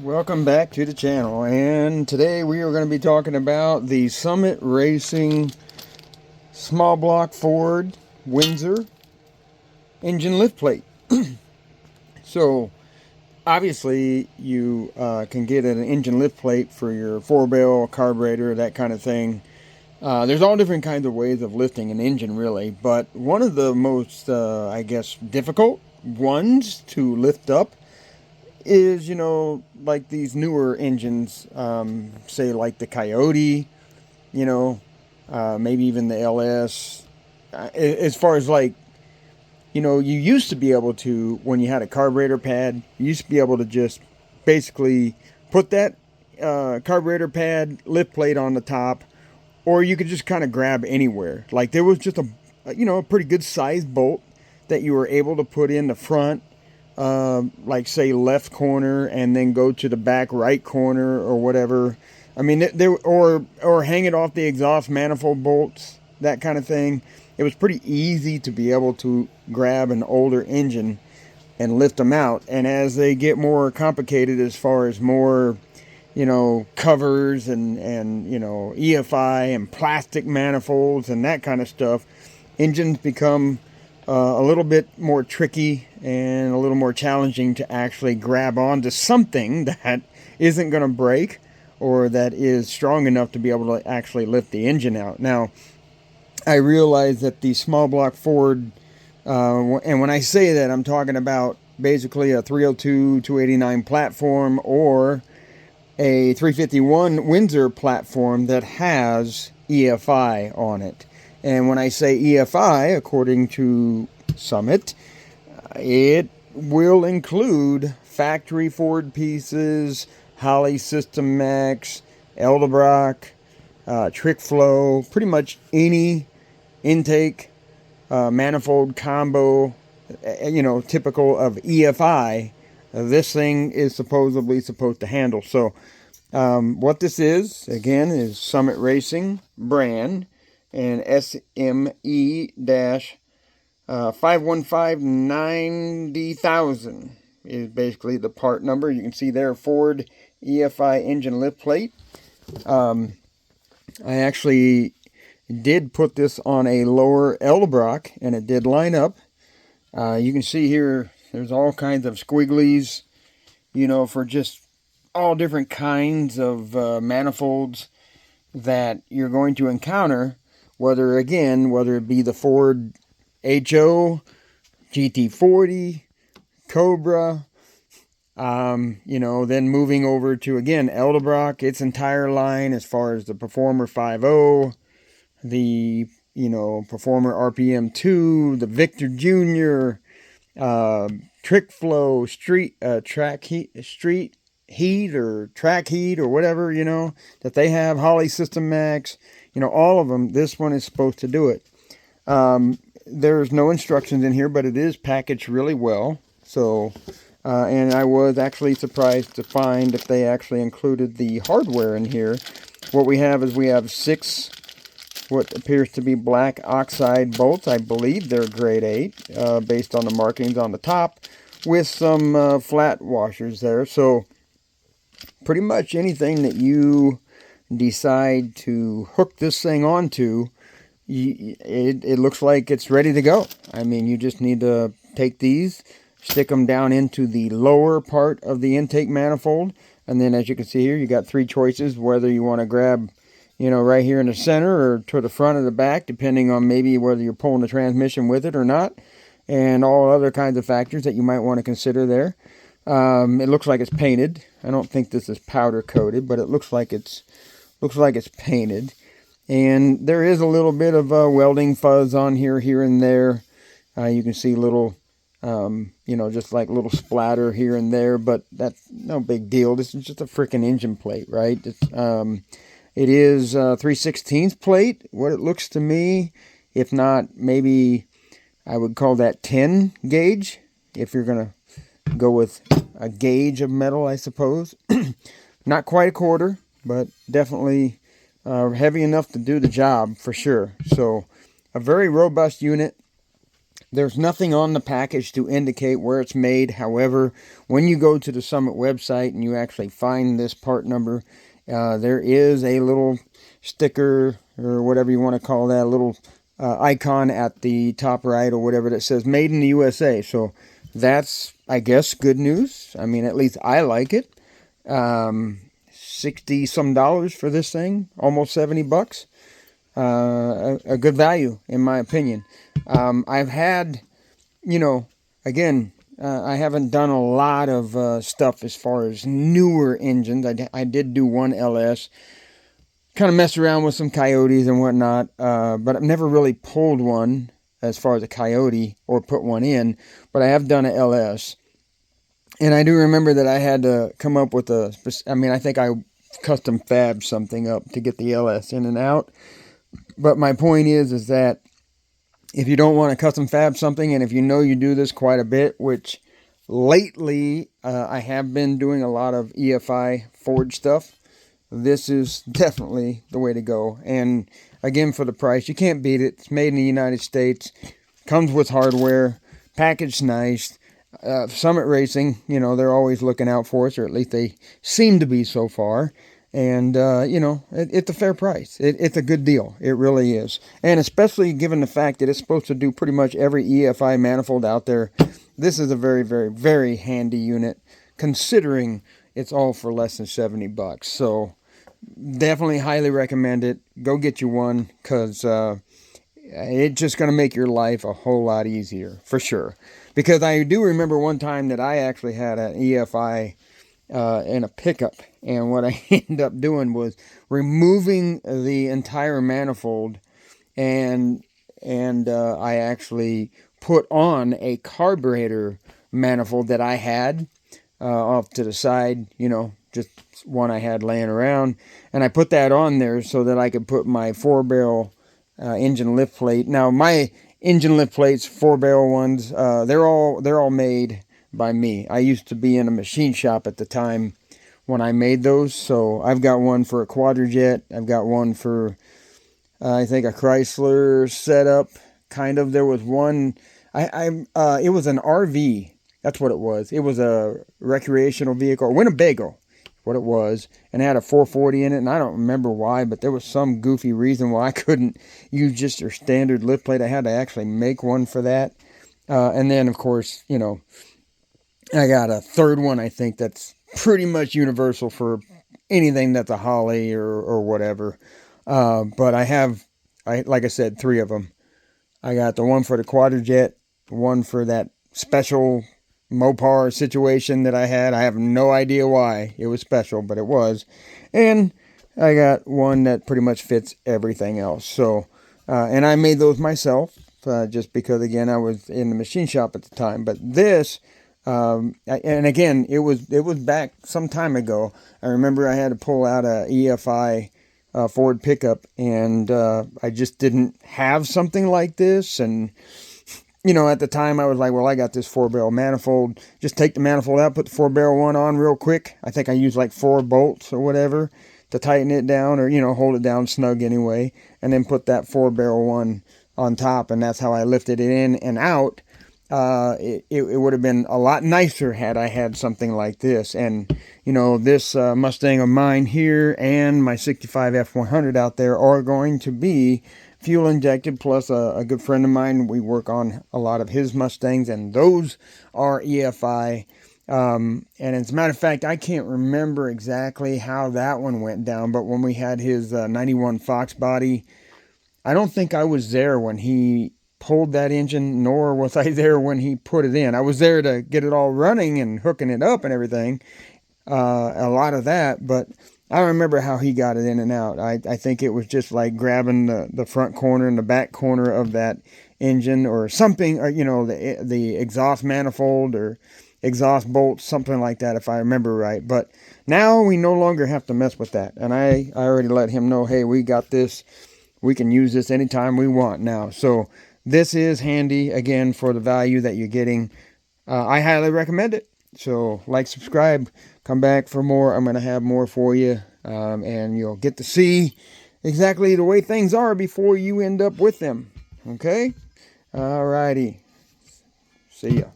Welcome back to the channel, and today we are going to be talking about the Summit Racing small block Ford Windsor engine lift plate. So obviously you can get an engine lift plate for your 4-barrel carburetor, that kind of thing. There's all different kinds of ways of lifting an engine, really, but one of the most I guess difficult ones to lift up is, like these newer engines, say like the Coyote, maybe even the LS. As far as like, you used to be able to, when you had a carburetor pad, you used to be able to just basically put that carburetor pad lift plate on the top, or you could just kind of grab anywhere. Like there was just a pretty good sized bolt that you were able to put in the front, like say left corner, and then go to the back right corner or whatever. I mean, or hang it off the exhaust manifold bolts, that kind of thing. It was pretty easy to be able to grab an older engine and lift them out. And as they get more complicated, as far as more, covers and EFI and plastic manifolds and that kind of stuff, engines become a little bit more tricky and a little more challenging to actually grab onto something that isn't going to break or that is strong enough to be able to actually lift the engine out. Now, I realize that the small block Ford, and when I say that, I'm talking about basically a 302 289 platform or a 351 Windsor platform that has EFI on it. And when I say EFI, according to Summit, it will include factory Ford pieces, Holley System Max, Edelbrock, Trick Flow, pretty much any intake manifold combo, typical of EFI. This thing is supposedly supposed to handle. So what this is, again, is Summit Racing brand, and SME-51590000 is basically the part number. You can see there, FORD EFI engine lift plate. I actually did put this on a lower Edelbrock, and it did line up. You can see here, there's all kinds of squigglies, for just all different kinds of manifolds that you're going to encounter. Whether it be the Ford HO, GT40, Cobra, then moving over to, again, Edelbrock, its entire line as far as the Performer 5.0, the, Performer RPM 2, the Victor Jr., Trick Flow, Track Heat or Track Heat or whatever, that they have, Holley System Max, all of them. This one is supposed to do it. There's no instructions in here, but it is packaged really well. So, and I was actually surprised to find that they actually included the hardware in here. What we have is 6 what appears to be black oxide bolts. I believe they're grade 8, based on the markings on the top, with some flat washers there. So pretty much anything that you decide to hook this thing onto, it looks like it's ready to go. I mean, you just need to take these, stick them down into the lower part of the intake manifold, and then as you can see here, you got 3 choices, whether you want to grab, right here in the center or to the front or the back, depending on maybe whether you're pulling the transmission with it or not, and all other kinds of factors that you might want to consider there. It looks like it's painted. I don't think this is powder coated, but it looks like it's painted. And there is a little bit of welding fuzz on here and there. You can see little, just like little splatter here and there, but that's no big deal. This is just a freaking engine plate, right? It is 3/16 plate, what it looks to me. If not, maybe I would call that 10 gauge, if you're going to go with a gauge of metal, I suppose. Not quite a quarter, but definitely heavy enough to do the job for sure. So a very robust unit. There's nothing on the package to indicate where it's made. However, when you go to the Summit website and you actually find this part number, there is a little sticker or whatever you want to call that, a little icon at the top right or whatever that says made in the USA. So that's, I guess, good news. I mean, at least I like it. 60 some dollars for this thing, almost 70 bucks. A good value in my opinion. I've had, again, I haven't done a lot of stuff as far as newer engines. I did do one LS, kind of messed around with some Coyotes and whatnot, but I've never really pulled one as far as a Coyote or put one in, but I have done a LS. And I do remember that I had to come up with I think I custom fabbed something up to get the LS in and out. But my point is that if you don't want to custom fab something, and if you know you do this quite a bit, which lately I have been doing a lot of EFI FORD stuff, this is definitely the way to go. And again, for the price, you can't beat it. It's made in the United States, comes with hardware, packaged nice. Summit Racing, they're always looking out for us, or at least they seem to be so far. And, it's a fair price. It's a good deal. It really is. And especially given the fact that it's supposed to do pretty much every EFI manifold out there, this is a very, very, very handy unit, considering it's all for less than 70 bucks. So definitely highly recommend it. Go get you one, because it's just going to make your life a whole lot easier, for sure. Because I do remember one time that I actually had an EFI in a pickup, and what I ended up doing was removing the entire manifold, and I actually put on a carburetor manifold that I had off to the side, just one I had laying around, and I put that on there so that I could put my 4-barrel engine lift plate. Now my engine lift plates, 4-barrel ones, they're all made by me. I used to be in a machine shop at the time when I made those. So I've got one for a Quadrajet. I've got one for, I think, a Chrysler setup. Kind of. There was one, it was an RV. That's what it was. It was a recreational vehicle, a Winnebago, what it was, and it had a 440 in it, and I don't remember why, but there was some goofy reason why I couldn't use just your standard lift plate. I had to actually make one for that. And then, of course, I got a third one, I think, that's pretty much universal for anything that's a Holly or whatever. But like I said, 3 of them. I got the one for the Quadrajet, one for that special Mopar situation that I had. I have no idea why it was special, but it was. And I got one that pretty much fits everything else. So, and I made those myself, just because, again, I was in the machine shop at the time. But this, and again, it was back some time ago. I remember I had to pull out a EFI Ford pickup, and I just didn't have something like this. And at the time I was like, well, I got this 4-barrel manifold. Just take the manifold out, put the 4-barrel one on real quick. I think I used like 4 bolts or whatever to tighten it down, or hold it down snug anyway, and then put that 4-barrel one on top, and that's how I lifted it in and out. It would have been a lot nicer had I had something like this. And this Mustang of mine here and my 65 F100 out there are going to be fuel injected, plus a good friend of mine, we work on a lot of his Mustangs, and those are EFI. And as a matter of fact, I can't remember exactly how that one went down, but when we had his 91 Fox body, I don't think I was there when he pulled that engine, nor was I there when he put it in. I was there to get it all running and hooking it up and everything, a lot of that, but I don't remember how he got it in and out. I think it was just like grabbing the front corner and the back corner of that engine or something, or the exhaust manifold or exhaust bolts, something like that, if I remember right. But now we no longer have to mess with that, and I already let him know, hey, we got this. We can use this anytime we want now. So this is handy, again, for the value that you're getting. I highly recommend it. So like, subscribe, come back for more. I'm going to have more for you, and you'll get to see exactly the way things are before you end up with them. Okay? Alrighty. See ya.